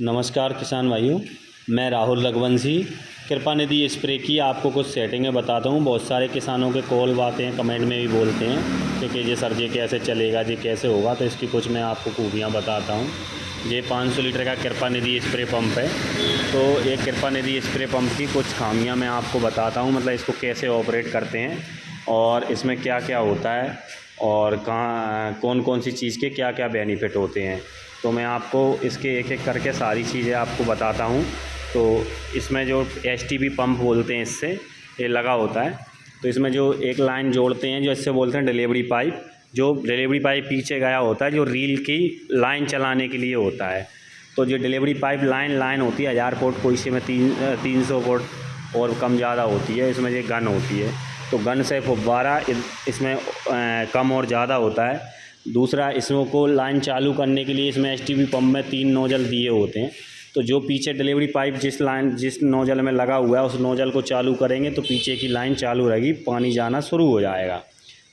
नमस्कार किसान भाइयों, मैं राहुल रघुवंशी। कृपा निधि स्प्रे की आपको कुछ सेटिंगें बताता हूँ। बहुत सारे किसानों के कॉल आते हैं, कमेंट में भी बोलते हैं कि ये सर जी कैसे चलेगा, जी कैसे होगा। तो इसकी कुछ मैं आपको खूबियाँ बताता हूँ। ये 500 लीटर का कृपा निधि स्प्रे पंप है। तो ये कृपा निधि स्प्रे पंप की कुछ खामियाँ मैं आपको बताता हूँ, मतलब इसको कैसे ऑपरेट करते हैं और इसमें क्या क्या होता है और कहाँ कौन कौन सी चीज़ के क्या क्या बेनिफिट होते हैं। तो मैं आपको इसके एक एक करके सारी चीज़ें आपको बताता हूँ। तो इसमें जो एसटीपी पंप बोलते हैं, इससे ये लगा होता है। तो इसमें जो एक लाइन जोड़ते हैं, जो इससे बोलते हैं डिलीवरी पाइप। जो डिलीवरी पाइप पीछे गया होता है, जो रील की लाइन चलाने के लिए होता है। तो जो डिलीवरी पाइप लाइन होती है 1000 फुट, कोई से में 300 फुट और कम ज़्यादा होती है। इसमें जो गन होती है, तो गन से फुब्बारा इसमें कम और ज़्यादा होता है। दूसरा, इसमें को लाइन चालू करने के लिए इसमें एसटीपी पंप में 3 नोजल दिए होते हैं। तो जो पीछे डिलीवरी पाइप जिस नोजल में लगा हुआ है, उस नोजल को चालू करेंगे तो पीछे की लाइन चालू रहेगी, पानी जाना शुरू हो जाएगा।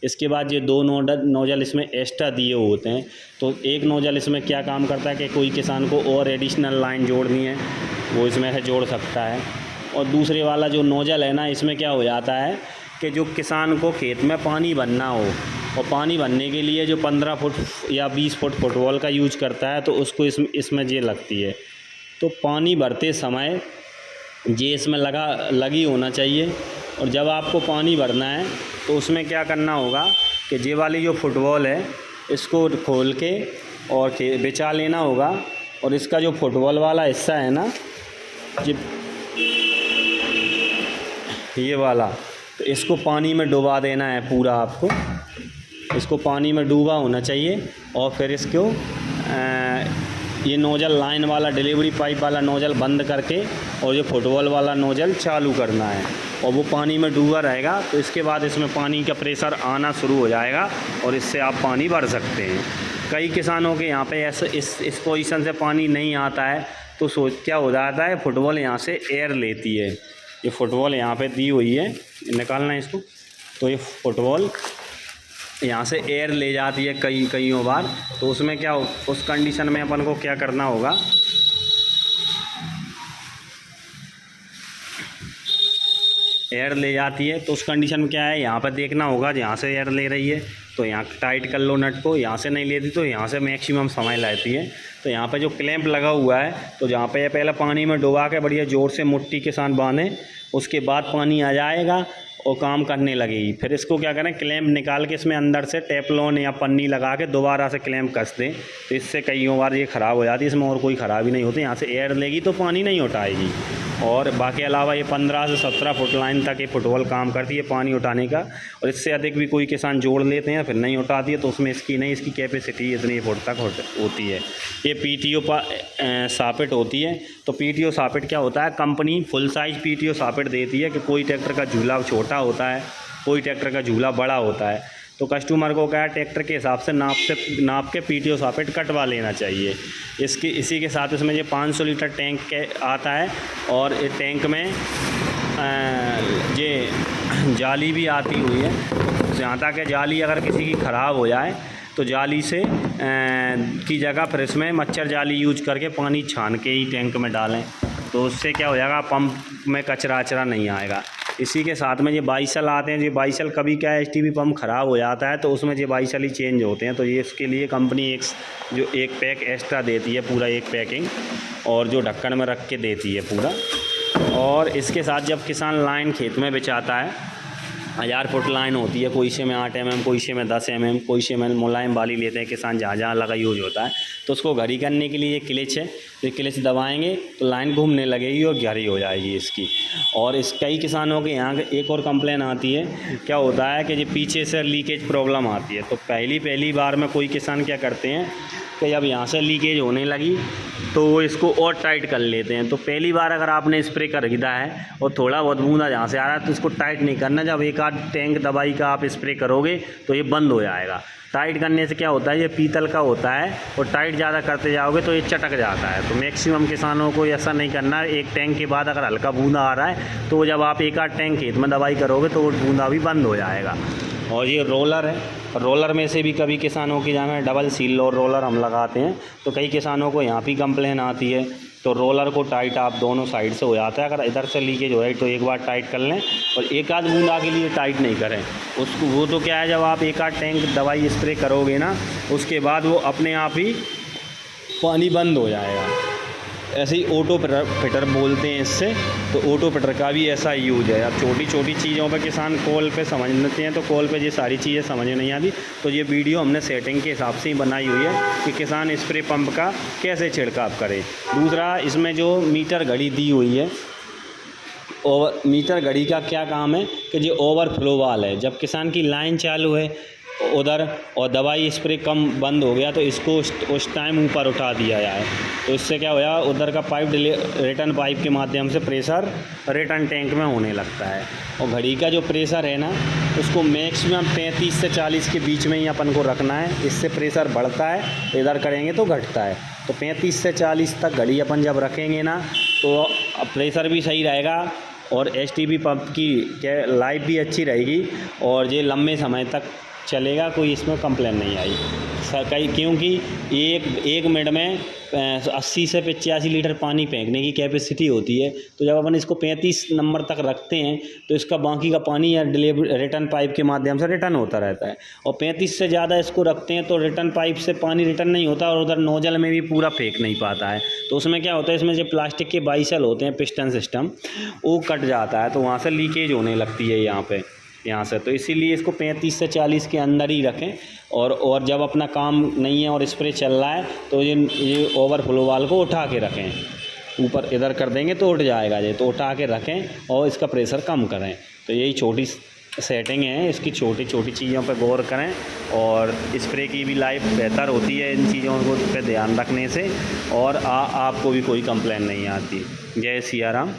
इसके बाद ये 2 नोजल इसमें एक्स्ट्रा दिए होते हैं। तो एक नोजल इसमें क्या काम करता है कि कोई किसान को और एडिशनल लाइन जोड़नी है, वो इसमें से जोड़ सकता है। और दूसरे वाला जो नोजल है ना, इसमें क्या हो जाता है कि जो किसान को खेत में पानी भरना हो, और पानी भरने के लिए जो 15 फुट या 20 फुट फुटबॉल का यूज करता है, तो उसको इसमें ये लगती है। तो पानी भरते समय ये इसमें लगी होना चाहिए। और जब आपको पानी भरना है तो उसमें क्या करना होगा कि ये वाली जो फुटबॉल है, इसको खोल के और बिछा लेना होगा। और इसका जो फुटबॉल वाला हिस्सा है ना, ये वाला, तो इसको पानी में डुबा देना है पूरा। आपको इसको पानी में डूबा होना चाहिए। और फिर इसको ये नोजल लाइन वाला डिलीवरी पाइप वाला नोजल बंद करके और ये फुटबॉल वाला नोजल चालू करना है, और वो पानी में डूबा रहेगा। तो इसके बाद इसमें पानी का प्रेशर आना शुरू हो जाएगा और इससे आप पानी भर सकते हैं। कई किसानों के यहाँ पे ऐसे इस पोजीशन से पानी नहीं आता है, तो क्या हो जाता है, फुटबॉल यहाँ से एयर लेती है। ये फुटबॉल यहाँ पे दी हुई है, निकालना है इसको। तो ये फुटबॉल यहाँ से एयर ले जाती है कईयों बार। तो उसमें क्या उस कंडीशन में अपन को क्या करना होगा, एयर ले जाती है तो उस कंडीशन में क्या है, यहाँ पर देखना होगा यहाँ से एयर ले रही है तो यहाँ टाइट कर लो नट को। यहाँ से नहीं लेती तो यहाँ से मैक्सिमम समय लेती है। तो यहाँ पे जो क्लैंप लगा हुआ है, तो जहाँ पे पहले पानी में डुबा के बढ़िया ज़ोर से मुट्ठी के साथ बांधें, उसके बाद पानी आ जाएगा और काम करने लगेगी। फिर इसको क्या करें, क्लैंप निकाल के इसमें अंदर से टेपलॉन या पन्नी लगा के दोबारा से क्लैंप कस दें। तो इससे कईयों बार ये ख़राब हो जाती है, इसमें और कोई ख़राबी नहीं होती। यहाँ से एयर लेगी तो पानी नहीं उठाएगी। और बाकी अलावा ये 15 से 17 फुट लाइन तक ये फुटबॉल काम करती है पानी उठाने का। और इससे अधिक भी कोई किसान जोड़ लेते हैं, फिर नहीं उठाती है, तो उसमें इसकी कैपेसिटी इतनी फुट तक होती है। ये पीटीओ सापिट होती है। तो पीटीओ सापिट क्या होता है, कंपनी फुल साइज़ पीटीओ सापिट देती है कि कोई ट्रैक्टर का झूला छोटा होता है, कोई ट्रैक्टर का झूला बड़ा होता है। तो कस्टमर को क्या है, ट्रैक्टर के हिसाब से नाप के पीटीओ सापिट कटवा लेना चाहिए। इसी के साथ इसमें ये 500 लीटर टैंक के आता है। और इस टैंक में ये जाली भी आती हुई है। तो यहाँ तक जाली अगर किसी की ख़राब हो जाए तो जाली से की जगह फिर इसमें मच्छर जाली यूज करके पानी छान के ही टैंक में डालें। तो उससे क्या हो जाएगा, पंप में कचरा अचरा नहीं आएगा। इसी के साथ में ये बाइसल आते हैं। ये बाइसल कभी क्या है, एसटीपी पंप ख़राब हो जाता है तो उसमें ये बाइसल ही चेंज होते हैं। तो ये इसके लिए कंपनी एक पैक एक्स्ट्रा देती है, पूरा एक पैकिंग, और जो ढक्कन में रख के देती है पूरा। और इसके साथ जब किसान लाइन खेत में बिछाता है, 1000 फुट लाइन होती है, कोई से में 8 mm, कोई से में 10 mm, कोई से में मुलायम वाली लेते हैं किसान, जहाँ जहाँ लगा यूज होता है। तो उसको घड़ी करने के लिए ये क्लिच है, तो क्लिच दबाएंगे तो लाइन घूमने लगेगी और घड़ी हो जाएगी इसकी। और कई किसानों के यहाँ एक और कंप्लेन आती है, क्या होता है कि ये पीछे से लीकेज प्रॉब्लम आती है। तो पहली बार में कोई किसान क्या करते हैं कि जब यहाँ से लीकेज होने लगी तो वो इसको और टाइट कर लेते हैं। तो पहली बार अगर आपने स्प्रे खरीदा है और थोड़ा बहुत बूंदा जहाँ से आ रहा है, तो इसको टाइट नहीं करना। जब एक आध टैंक दवाई का आप स्प्रे करोगे तो ये बंद हो जाएगा। टाइट करने से क्या होता है, ये पीतल का होता है और टाइट ज़्यादा करते जाओगे तो ये चटक जाता है। तो मैक्सिमम किसानों को ऐसा नहीं करना है। एक टैंक के बाद अगर हल्का बूंदा आ रहा है तो जब आप एक आध टैंक खेत में दवाई करोगे तो वो बूंदा भी बंद हो जाएगा। और ये रोलर है, रोलर में से भी कभी किसानों की जगह डबल सील और रोलर हम लगाते हैं, तो कई किसानों को यहाँ भी कंप्लेन आती है तो रोलर को टाइट आप दोनों साइड से हो जाता है। अगर इधर से लीकेज हो रहा है तो एक बार टाइट कर लें, और एक आध बूंदा के लिए टाइट नहीं करें उसको। वो तो क्या है, जब आप एक आध टैंक दवाई स्प्रे करोगे ना, उसके बाद वो अपने आप ही पानी बंद हो जाएगा। ऐसे ही ऑटो फिटर बोलते हैं इससे, तो ऑटो फिटर का भी ऐसा यूज है। अब छोटी छोटी चीज़ों पे किसान कॉल पे समझ लेते हैं, तो कॉल पे ये सारी चीज़ें समझ नहीं आती। तो ये वीडियो हमने सेटिंग के हिसाब से ही बनाई हुई है कि किसान स्प्रे पंप का कैसे छिड़काव करे। दूसरा, इसमें जो मीटर घड़ी दी हुई है, और मीटर घड़ी का क्या काम है कि जो ओवरफ्लो वाल है, जब किसान की लाइन चालू है उधर और दवाई स्प्रे कम बंद हो गया तो इसको उस टाइम ऊपर उठा दिया जाए। तो इससे क्या होया, उधर का पाइप रिटर्न पाइप के माध्यम से प्रेशर रिटर्न टैंक में होने लगता है। और घड़ी का जो प्रेशर है ना, उसको मैक्सिमम 35 से 40 के बीच में ही अपन को रखना है। इससे प्रेशर बढ़ता है, इधर करेंगे तो घटता है। तो 35 से 40 तक घड़ी अपन जब रखेंगे ना, तो प्रेशर भी सही रहेगा और STP पंप की क्या लाइफ भी अच्छी रहेगी, और ये लंबे समय तक चलेगा, कोई इसमें कंप्लेन नहीं आई कई, क्योंकि एक मिनट में 80 से 85 लीटर पानी फेंकने की कैपेसिटी होती है। तो जब अपन इसको 35 नंबर तक रखते हैं तो इसका बाकी का पानी या रिटर्न पाइप के माध्यम से रिटर्न होता रहता है। और 35 से ज़्यादा इसको रखते हैं तो रिटर्न पाइप से पानी रिटर्न नहीं होता, और उधर नोजल में भी पूरा फेंक नहीं पाता है। तो उसमें क्या होता है, इसमें जो प्लास्टिक के बाइसल होते हैं, पिस्टन सिस्टम, वो कट जाता है, तो वहाँ से लीकेज होने लगती है यहाँ से। तो इसीलिए इसको 35 से 40 के अंदर ही रखें। और जब अपना काम नहीं है और स्प्रे चल रहा है तो ये ओवरफ्लो वाल को उठा के रखें, ऊपर इधर कर देंगे तो उठ जाएगा ये, तो उठा के रखें और इसका प्रेशर कम करें। तो यही छोटी सेटिंग है, इसकी छोटी छोटी चीज़ों पर गौर करें, और स्प्रे की भी लाइफ बेहतर होती है इन चीज़ों को पे ध्यान रखने से, और आपको भी कोई कंप्लेन नहीं आती। जय सिया राम।